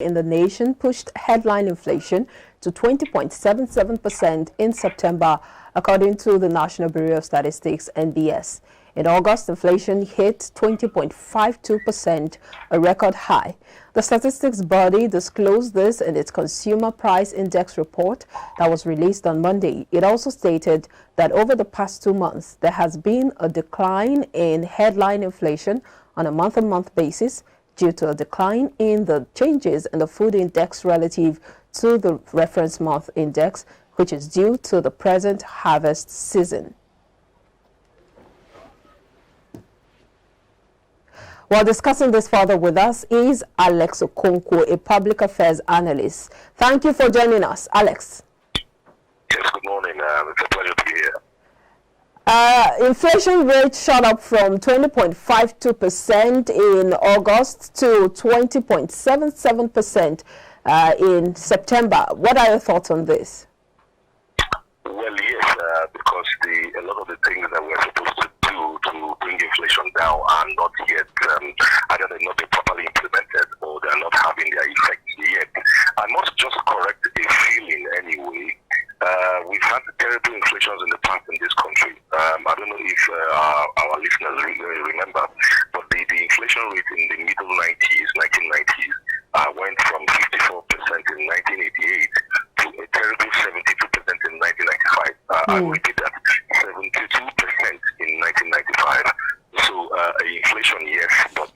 in the nation pushed headline inflation to 20.77% in September, according to the National Bureau of Statistics, NBS. In August, inflation hit 20.52%, a record high. The statistics body disclosed this in its Consumer Price Index report that was released on Monday. It also stated that over the past 2 months, there has been a decline in headline inflation on a month-on-month basis, due to a decline in the changes in the food index relative to the reference month index, which is due to the present harvest season. While discussing this further with us is Alex Okonkwo, a public affairs analyst. Thank you for joining us, Alex. Yes, good morning. It's a pleasure to be here. Inflation rate shot up from 20.52% in August to 20.77% in September. What are your thoughts on this? Well, yes, because a lot of the things that we're supposed to do to bring inflation down are not yet, either they're not properly implemented or they're not having their effects yet. I must just correct a feeling anyway. We've had terrible inflations in the past in this country. I don't know if our listeners remember, but the inflation rate in the middle 1990s, went from 54% in 1988 to a terrible 72% in 1995. I repeat that, 72% in 1995. So inflation, yes, but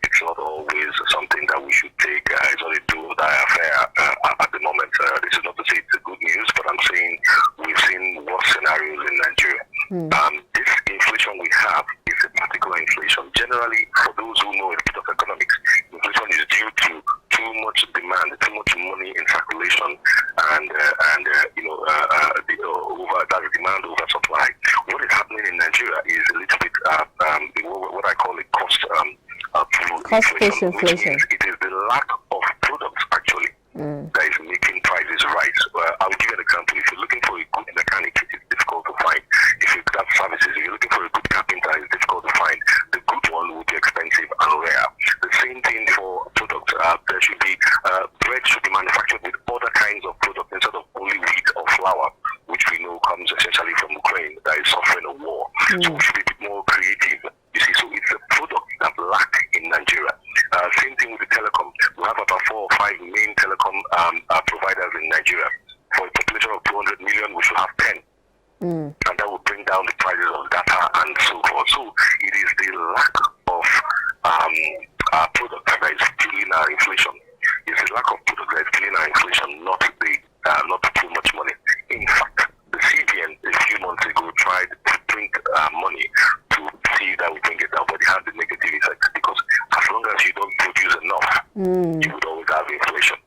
it's not always something that we should take. It's only do or die affair at the moment. This is not to say it's a good news, but I'm saying we've seen worse scenarios in Nigeria. This inflation we have is a particular inflation. Generally, for those who know a bit of economics, inflation is due to too much demand, too much money in circulation, and over that demand over supply. What is happening in Nigeria is a little bit what I call a cost-push inflation. It is the lack of products actually that is making prices rise. I'll give you an example. If you're looking for a good mechanic, it's difficult to find. If you've got services, if you're looking for a good carpenter, it's difficult to find. The good one will be expensive and rare. The same thing for products. There should be bread should be manufactured with other kinds of products instead of only wheat or flour, which we know comes essentially from Ukraine that is suffering a war. So we should be a bit more creative. You see, so it's a product that lack in Nigeria. Same thing with the telecom. We have about 4 or 5 main telecom providers in Nigeria. For a population of 200 million, we should have 10. And that will bring down the prices of data and so forth. So it is the lack of products that is fueling our inflation. It's the lack of products that is fueling our inflation, not too much money. In fact, the CBN a few months ago tried to print money to see that we bring it down, but it has the negative effects because as long as you don't produce enough, you would always have inflation.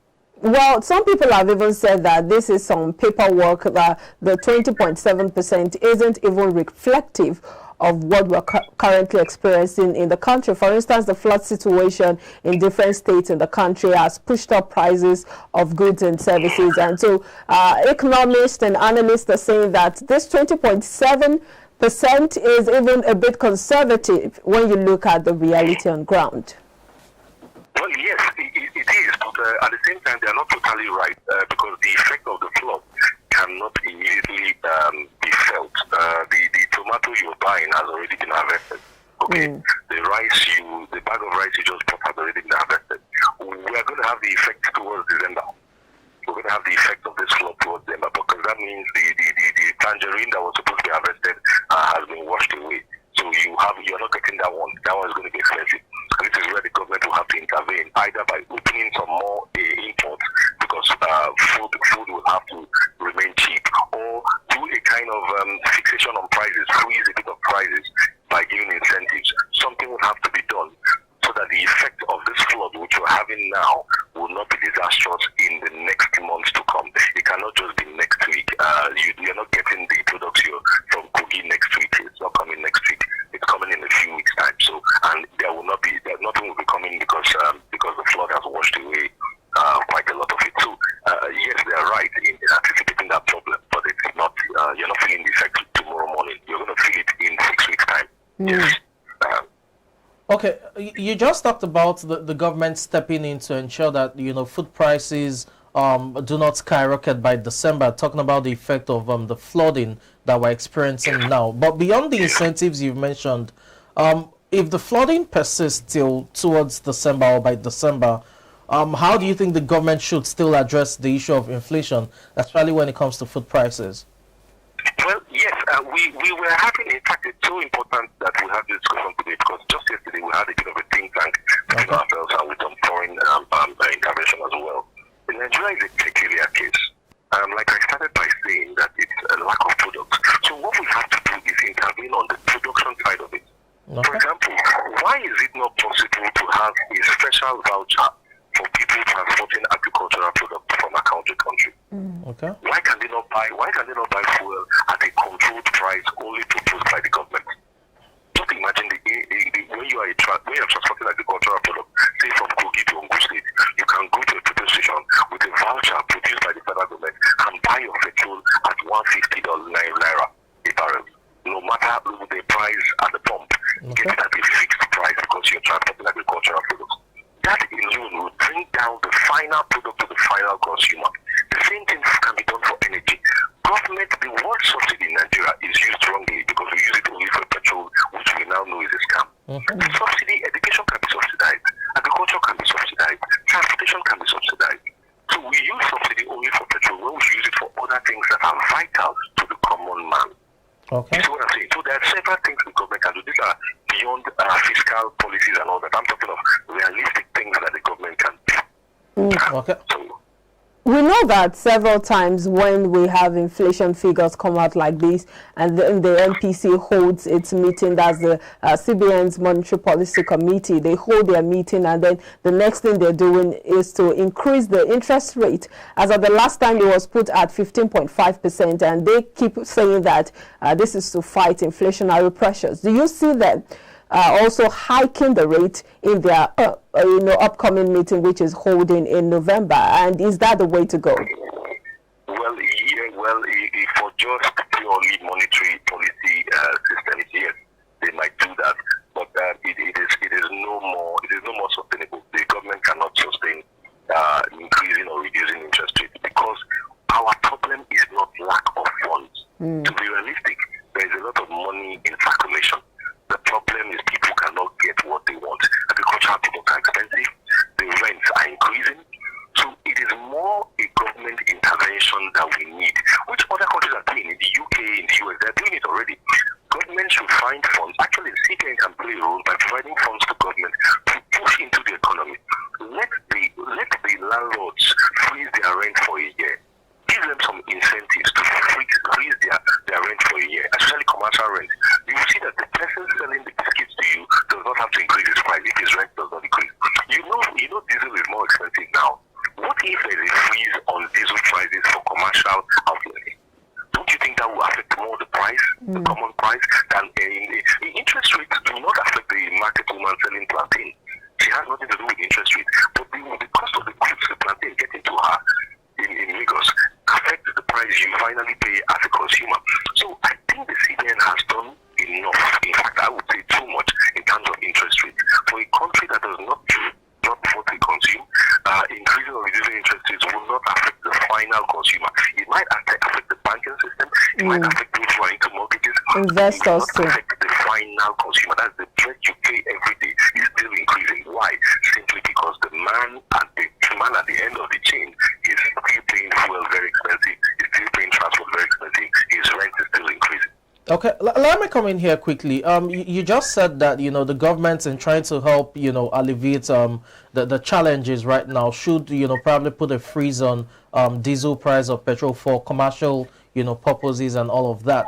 Well, some people have even said that this is some paperwork, that the 20.7% isn't even reflective of what we're currently experiencing in the country. For instance, the flood situation in different states in the country has pushed up prices of goods and services. And so economists and analysts are saying that this 20.7% is even a bit conservative when you look at the reality on ground. Well, yes, it is, but at the same time, they are not totally right because the effect of the flood cannot immediately be felt. The tomato you're buying has already been harvested. Okay, the bag of rice you just bought has already been harvested. We are going to have the effect towards December. We're going to have the effect of this flood towards December because that means the tangerine that was supposed to be harvested has been washed away. So you're not getting that one. That one is going to be expensive. And this is where the government will have to intervene, either by opening some more imports because food will have to remain cheap, or do a kind of fixation on prices, freeze a bit of prices by giving incentives. Something will have to be done so that the effect of this flood, which we're having now, will not be disastrous in the next months to come. It cannot just be next week. You're not getting the products from Kogi next week. It's not coming next week. It's coming in a few weeks' time. So, and nothing will be coming because the flood has washed away quite a lot of it. So, yes, they are right in anticipating that problem, but it's not. You're not feeling the effect tomorrow morning. You're going to feel it in 6 weeks' time. Yes. Okay, You just talked about the government stepping in to ensure that, food prices do not skyrocket by December, talking about the effect of the flooding that we're experiencing now. But beyond the incentives you've mentioned, if the flooding persists till towards December or by December, how do you think the government should still address the issue of inflation, especially when it comes to food prices? Well, yes, we were having, in fact, it's so important that we have this discussion today because just yesterday we had a bit of a think tank between ourselves and with some foreign intervention as well. Nigeria is a peculiar case. Like I started by saying that it's a lack of products. So what we have to do is intervene on the production side of it. For example, why is it not possible to have a special voucher for people transporting agricultural products from a country? Why can they not buy fuel at a controlled price only proposed by the government? Just imagine when you are transporting agricultural products, say from Kogi to Ogun State, you can go to a petrol station with a voucher produced by the federal government and buy your petrol at $150 naira a barrel. No matter the price at the pump, get it at a fixed price because you're transporting agricultural products. That alone will bring down the final product to the final consumer. The same thing can be done for energy. Government, the word subsidy in Nigeria is used wrongly because we use it only for petrol, which we now know is a scam. The subsidy, education can be subsidized, agriculture can be subsidized, transportation can be subsidized. So we use subsidy only for petrol when we should use it for other things that are vital to the common man. You see what I'm saying? So there are several things the government can do. These are beyond fiscal policies and all that. I'm talking of realistic things that the government can do. So, we know that several times when we have inflation figures come out like this, and then the MPC holds its meeting, that's the CBN's Monetary Policy Committee, they hold their meeting, and then the next thing they're doing is to increase the interest rate. As of the last time, it was put at 15.5%, and they keep saying that this is to fight inflationary pressures. Do you see them also hiking the rate in their upcoming meeting, which is holding in November? And is that the way to go? Well, for just purely monetary policy systems, yes, they might do that, but it is no more sustainable. The government cannot sustain increasing or reducing interest rates because our problem is not lack of funds. To be realistic, there is a lot of money in circulation. The problem is people cannot get what they want. Agricultural products are expensive. The rents are increasing. So it is more a government intervention that we need, which other countries are doing. In the UK, in the US, they're doing it already. Government should find funds. Actually, the CBN can play a role by providing funds to government to push into the economy. Let the landlords freeze their rent for a year. Give them some incentives to freeze their rent for a year, especially commercial rent. You will see that the person selling the biscuits to you does not have to increase his price if his rent does not increase. You know diesel is more expensive now. What if there is a freeze on diesel prices for commercial outlets? Don't you think that will affect more the price, the common price, than the interest rates do not affect the market woman selling plantain. She has nothing to do with interest rates, but the cost of the goods, the plantain getting to her in Lagos affect the price you finally pay as a consumer. So I think the CBN has done enough. In fact, I would say too much in terms of interest rates. For a country that does not what they consume, increasing or reducing interest rates will not affect the final consumer. It might affect the banking system. It might affect those who are into mortgages. Investors too. Affect the final consumer. That's the bread you pay every day is still increasing. Why? Simply because the man at the end of the chain is still paying fuel very expensive. He's still paying transport very expensive. His rent is still increasing. Okay, let me come in here quickly. You just said that the government, in trying to help alleviate the challenges right now, should probably put a freeze on diesel price of petrol for commercial purposes and all of that.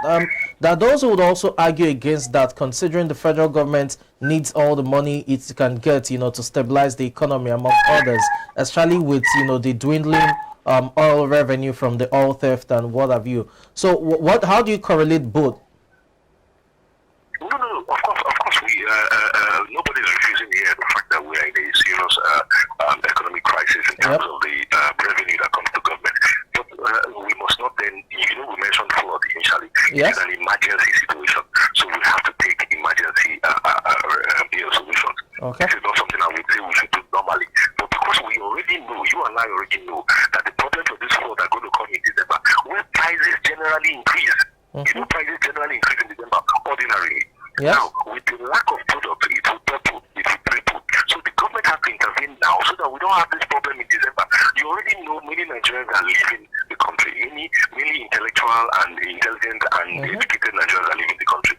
That those who would also argue against that, considering the federal government needs all the money it can get to stabilize the economy, among others, especially with the dwindling oil revenue from the oil theft and what have you. So how do you correlate both? No. Of course, we nobody's refusing here the fact that we are in a serious economic crisis in terms of the revenue that comes to government. But we must not then, we mentioned flood initially. Yes. It's an emergency situation, so we have to take emergency solutions. Okay. and I already know that the problems of this flood are going to come in December, where prices generally increase. You know, prices generally increase in December ordinarily. Yes. Now, with the lack of product, it will double, it will triple. So the government has to intervene now so that we don't have this problem in December. You already know many Nigerians are leaving the country. Many intellectual and intelligent and educated Nigerians are leaving the country.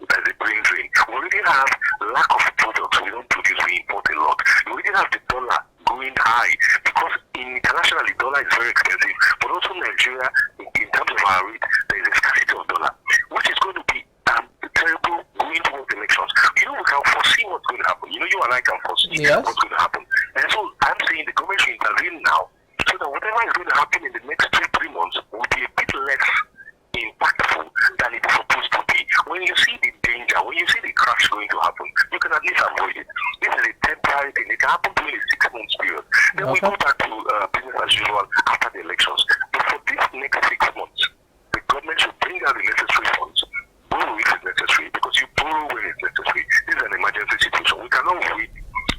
There's a brain drain. We already have lack of products. We don't produce, we import a lot. We already have the dollar going high because internationally dollar is very expensive. But also Nigeria, in terms of our rate, there is a scarcity of dollar, which is going to be terrible going towards elections. You know, we can foresee what's going to happen. You know, you and I can foresee what's going to happen. And so I'm saying the government should intervene now so that whatever is going to happen in the next 2-3 months will be a bit less impactful than it's supposed to be. When you see the danger, when you see the crash going to happen, you can at least avoid it. This is a temporary thing. It can happen during a 6-month period. Then we go back to business as usual after the elections. But for this next 6 months, the government should bring out the necessary funds, borrow if it's necessary, because you borrow when it's necessary. This is an emergency situation. We cannot wait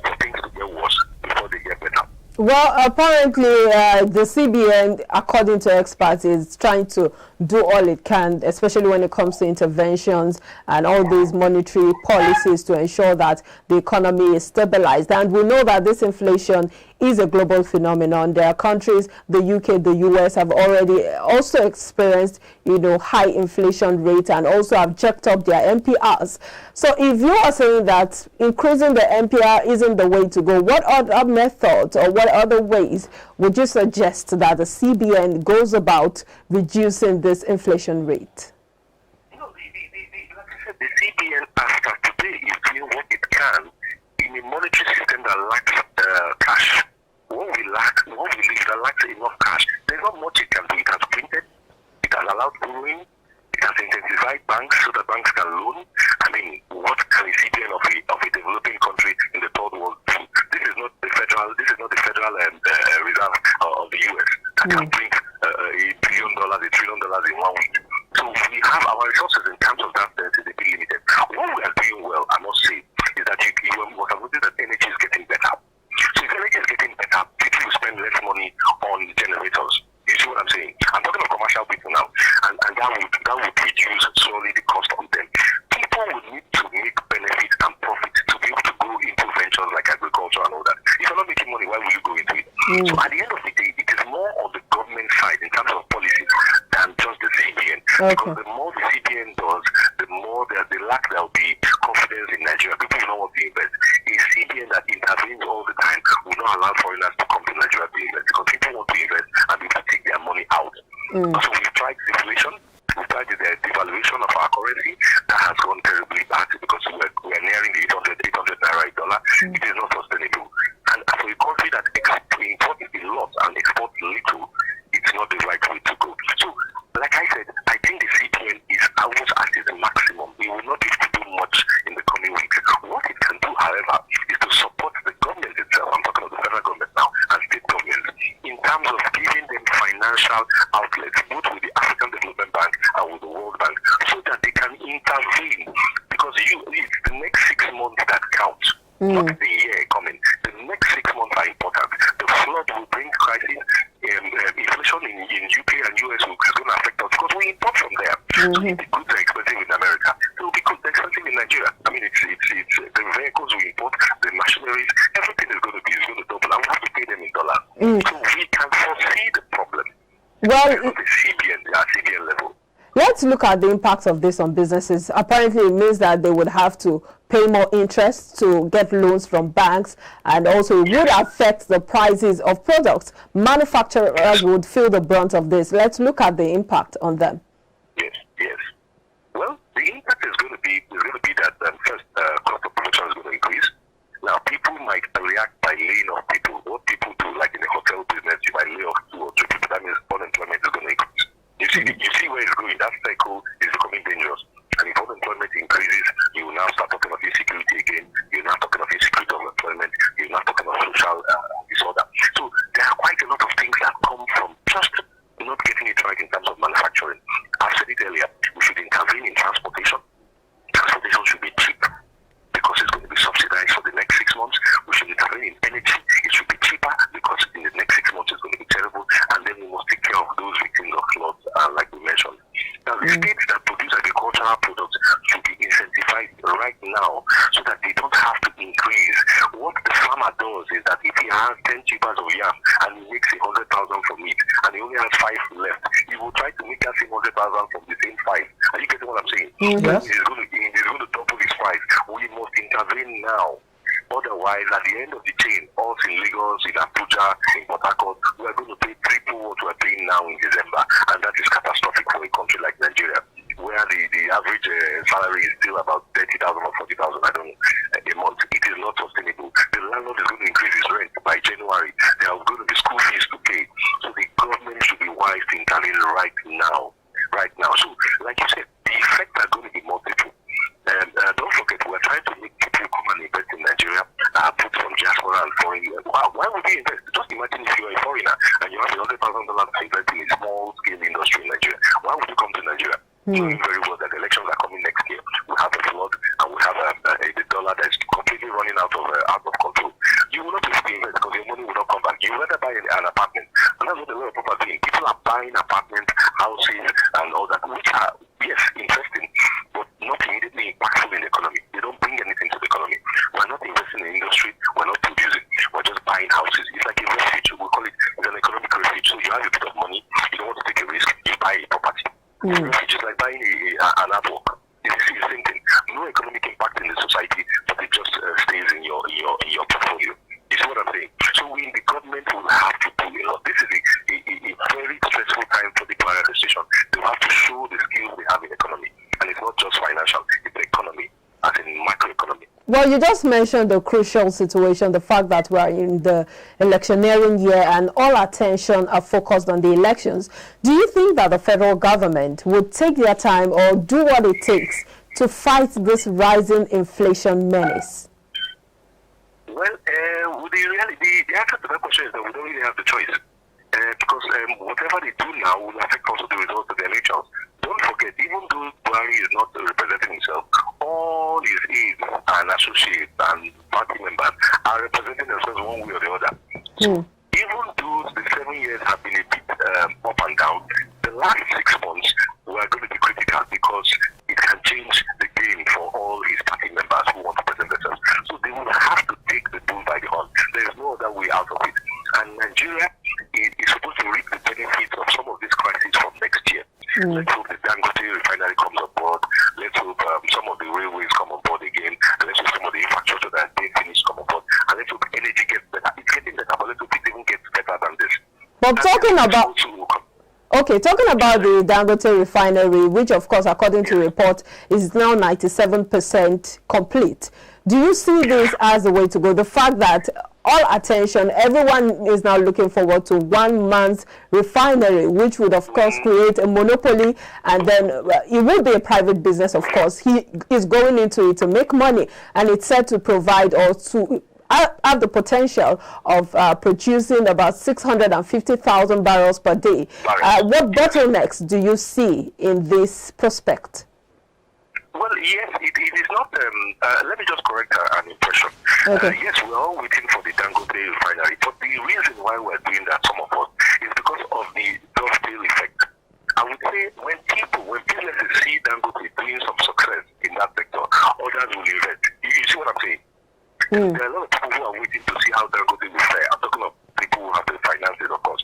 for things to get worse before they get better. Well, apparently, the CBN, according to experts, is trying to do all it can, especially when it comes to interventions and all these monetary policies to ensure that the economy is stabilized. And we know that this inflation is a global phenomenon. There are countries, the UK, the US, have already also experienced, high inflation rate and also have jacked up their NPRs. So if you are saying that increasing the NPR isn't the way to go, what other methods or what other ways would you suggest that the CBN goes about reducing this inflation rate? Like I said, the CBN after today is doing what it can in a monetary system that lacks cash. What we leave that lacks enough cash, there's not much it can do. It has printed, it has allowed borrowing, it has intensified banks so that banks can loan. I mean, what can a CBN of a developing country in the third world do? This is not the federal reserve of the US that can print $1 trillion, $1 trillion in 1 week. So we have our resources in terms of that is a bit limited. What we are doing well, I must say, is that you have noticed that energy is getting better. So if energy is getting better, people will spend less money on generators. You see what I'm saying? I'm talking of commercial people now, and that would reduce solely the cost on them. People would need to make benefits and profits to be able to go into ventures like agriculture and all that. If you're not making money, why will you go into it? So at the end of the day, it is more on the government side in terms of policy than just the CBN. Because the more the CBN does, the more there will be confidence in Nigeria. People will not want to invest. A CBN that intervenes all the time will not allow foreigners to come to Nigeria to invest because people want to invest and people take their money out. So we've tried deflation. We've tried the devaluation of our currency. That has gone terribly bad because we're nearing the 800 naira a dollar. It is not sustainable. And for a country that imports a lot and exports little, it's not the right way to go. So, like I said, I think the CBN is almost at its maximum. It will not be able to do much in the coming weeks. What it can do, however, is to support the government itself. I'm talking of the federal government now and state governments in terms of giving them financial outlets, both with the African Development Bank and with the World Bank, so that they can intervene. Because it's the next 6 months that counts, not the year coming. The next 6 months are important. The flood will bring crisis. Inflation in UK and US is going to affect us because we import from there. So the goods are expensive in America. It will be expensive in Nigeria. I mean, it's the vehicles we import, the machineries, everything is going to double, and we have to pay them in dollars. So we can foresee the problem. Well, the CBN level. Let's look at the impact of this on businesses. Apparently, it means that they would have to pay more interest to get loans from banks, and also it would affect the prices of products. Manufacturers would feel the brunt of this. Let's look at the impact on them. Yes. Well, the impact is going to be that first, cost of production is going to increase. Now, people might react by laying off people. What people do, like in the hotel business, you might lay off 2 or 3 people. That means unemployment is going to increase. You see where it's going. That cycle is becoming dangerous. And if unemployment increases, you will now start talking of insecurity again. You're now talking of insecurity of employment. You're now talking of social disorder. So there are quite a lot of things that come from just not getting it right in terms of manufacturing. I've said it earlier. We should intervene in transportation. Transportation should be cheap because it's going to be subsidized for the next 6 months. We should intervene in energy. It should be cheaper because in the next program and he makes 100,000 from it, and he only has 5 left, he will try to make that same 100,000 from the same 5. Are you getting what I'm saying? Yes. He's going to double his price. We must intervene now. Otherwise, at the end of the chain, us in Lagos, in Abuja, in Port Harcourt, we are going to pay triple what we are paying now in December, and that is catastrophic for a country like Nigeria, where the average salary is still about 30,000 or 40,000, I don't know, a month. It is not sustainable. The landlord is going to increase his rent by January. There are going to be school fees to pay. So the government should be wise to intervene right now. Right now. So, like you said, the effects are going to be multiple. And don't forget, we're trying to make people come and invest in Nigeria, put some diaspora and foreign. Why would you invest? Just imagine if you're a foreigner and you have $100,000 to invest in a small scale industry in Nigeria. Why would you come to Nigeria? Knowing very well that elections are coming next year. We have a flood and we have a dollar that's completely running out of control. You will not be able to invest because your money will not come back. You rather buy an apartment. And that's what a lot of people are doing. People are buying apartments, houses, and all that, which are, yes, interesting, but not immediately impactful in the economy. They don't bring anything to the economy. We're not investing in the industry. We're not producing. We're just buying houses. It's like a refuge. We call it an economic refuge. So you have a bit of money. You don't want to take a risk. You buy a property. It's just like buying an artwork. It's the same thing. No economic impact in the society, but it just stays in your portfolio. You see what I'm saying? So we in the government will have to do a lot. This is a very stressful time for the current administration. They have to show the skills they have in economy. And it's not just financial, it's the economy, as in macroeconomy. Well, you just mentioned the crucial situation, the fact that we are in the electioneering year and all attention are focused on the elections. Do you think that the federal government would take their time or do what it takes to fight this rising inflation menace? Well, the answer to that question is that we don't really have the choice. Because whatever they do now will affect also the results of the elections. Don't forget, even though Buhari is not representing himself, all his aides and associates and party members are representing themselves one way or the other. So even though the 7 years have been a bit up and down, the last 6 months were going to be critical because it can change the game for all his party members who want to present themselves. So they will have to take the bull by the horn. There is no other way out of it. And Nigeria is supposed to reap the benefits of some of these crises from next year. Let's hope the Dangote refinery comes on board. Let's hope some of the railways come on board again. Let's hope some of the infrastructure that they finished come on board. And let's hope energy gets better. It's getting better, but let's hope it even gets better than this. But talking about the Dangote refinery, which of course, according to report, is now 97% complete. Do you see this as the way to go? The fact that all attention, everyone is now looking forward to 1 month refinery, which would of course create a monopoly, and then it will be a private business, of course. He is going into it to make money, and it's said to provide or to have the potential of producing about 650,000 barrels per day. What bottlenecks do you see in this prospect? Well, yes, it is not. Let me just correct an impression. Okay. Yes, we're all waiting for the Dangote refinery, but the reason why we're doing that, some of us, is because of the dovetail effect. I would say when businesses see Dangote doing some success in that sector, others will invest. You see what I'm saying? There are a lot of people who are waiting to see how Dangote will fare. I'm talking of people who have the finances, of course,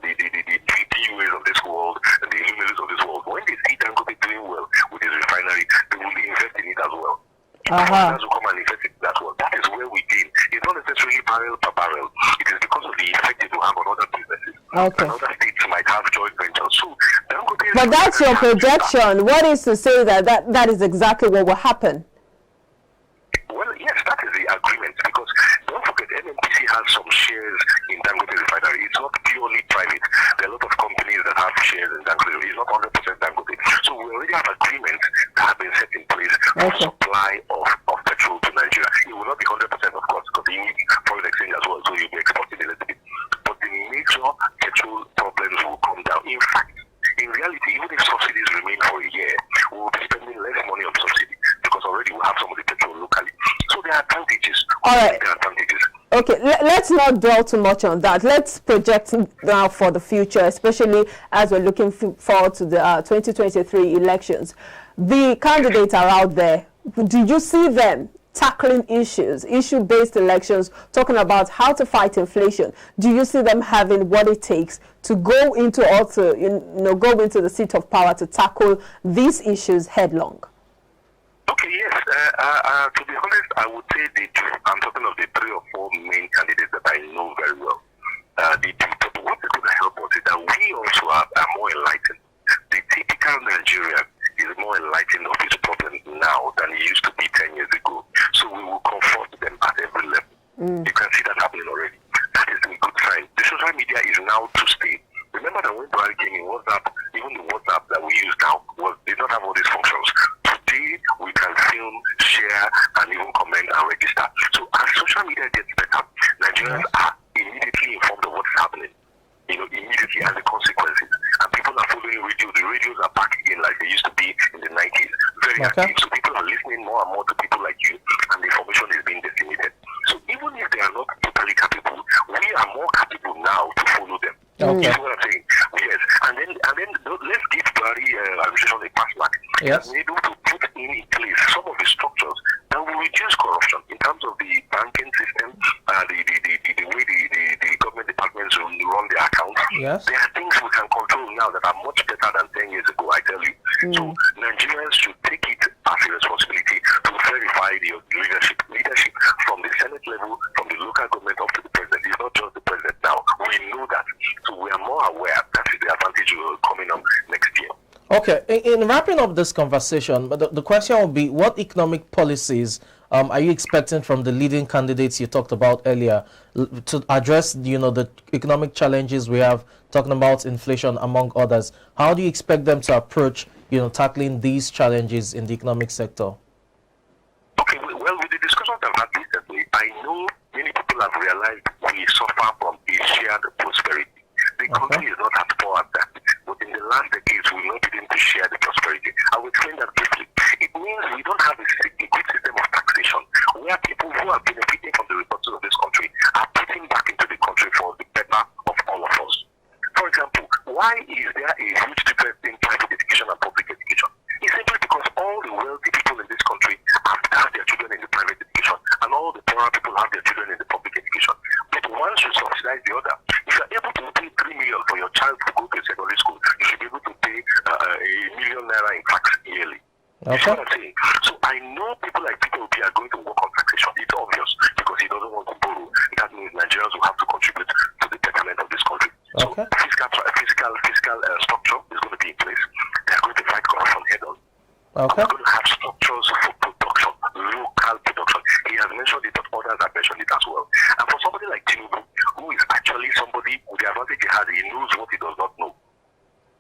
the PUAs of this world, and the Illuminati of this world. When they see Dangote doing well with his refinery, they will invest in it as well. Foreigners will come and invest in it as well. That is where we gain. It's not necessarily barrel per barrel. It is because of the effect it will have on other businesses. Okay. And other states might have joint ventures. So Dangote. But that's your projection. What is to say that is exactly what will happen? Well, yes, that is the agreement, because don't forget, NNPC has some shares in Dangote refinery. It's not purely private. There are a lot of companies that have shares in Dangote. It's not 100% Dangote. So we already have agreements that have been set in place for supply of petrol to Nigeria. It will not be 100%, of course, because you need foreign exchange as well, so you'll be exporting a little bit. But the major petrol problems will come down. In fact, in reality, even if subsidies remain for a year, we will be spending less money on subsidy because already we have some of the petrol locally. So there are advantages. All right. There are advantages. Okay, let's not dwell too much on that. Let's project now for the future, especially as we're looking forward to the 2023 elections. The candidates are out there. Do you see them tackling issues, issue-based elections, talking about how to fight inflation. Do you see them having what it takes to go into or to go into the seat of power to tackle these issues headlong? Okay, yes. To be honest, I would say they do. I'm talking of the 3 or 4 main candidates that I know very well. They do. But what is going to help us is that we also are more enlightened. The typical Nigerian is more enlightened of his problem now than he used to be 10 years ago. So we will confront them at every level. You can see that happening already. That is a good sign. The social media is now to stay. Remember that when Buhari came in, WhatsApp, even the WhatsApp that we use now, did not have all these functions. Today, we can film, share, and even comment and register. So as social media gets better, Nigerians are immediately informed of what's happening. Immediately, and the consequences. And people are following radio. The radios are back again like they used to be in the 90s. Very active. So people are listening more and more to people like you, and the information is being disseminated. So even if they are not totally capable, we are more capable now to follow them. Okay. You see what I'm saying? Yes. And then let's give Buhari administration a pass mark. Yes. We're able to put in place some of the structures that will reduce corruption in terms of the banking system, the way the government departments run their accounts. Yes. There are things we can control now that are much better than 10 years ago, I tell you. So Nigerians should take it as a responsibility to verify the leadership from the Senate level, from the local government up to the president. It's not just the president now. We know that. So we are more aware. That is the advantage coming up next year. Okay, in wrapping up this conversation, the question will be, what economic policies are you expecting from the leading candidates you talked about earlier to address, the economic challenges we have, talking about inflation among others? How do you expect them to approach, tackling these challenges in the economic sector? Okay, well, with the discussions I've had recently, I know many people have realized we suffer from a shared prosperity. The country is not as poor as that, but in the last decades, we've not been able to share the prosperity. I will explain that briefly. It means we don't have a good system of taxation, where people who are benefiting from the resources of this country are putting back into the country for the better of all of us. For example, why is there a huge difference in private education and public education? It's simply because all the wealthy people in this country have their children in the private education, and all the poorer people have their children in the public education. But one should subsidize the other. If you're able to pay 3 million for your child to go to secondary school, you should be able to pay ₦1 million in tax yearly. Okay. You know what I'm saying? So I know people like Peter Obi are going to work on taxation. It's obvious because he doesn't want to borrow. That means Nigerians will have to contribute to the betterment of this country. Okay. So fiscal structure is going to be in place. They are going to fight corruption head on. Okay. We're going to have structures for production, local production. He has mentioned it, but others have mentioned it as well. And for somebody like Tinubu, who is actually somebody with the advantage he has, he knows what he does not know.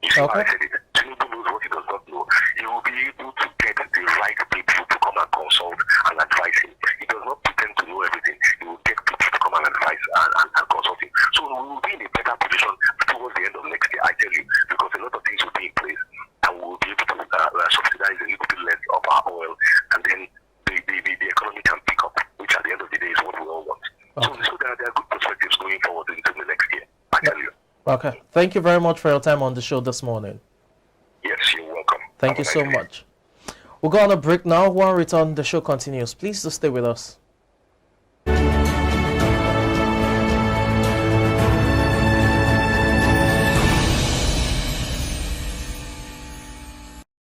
You see why I said it? Tinubu knows what he does not know. He will be able to get the right people to come and consult and advise him. He does not pretend to know everything. He will get people to come and advise and consult him. So we will be in a better position towards the end of next year, I tell you, because a lot of things will be in place, and we will be able to subsidize a little bit less of our oil, and then the economy can pick up, which at the end of the day is what we all want. Okay. So there are good perspectives going forward into the next year, I tell you. Okay. Thank you very much for your time on the show this morning. Yes, you're welcome. Thank you so much. We'll go on a break now. When we return, the show continues. Please do stay with us.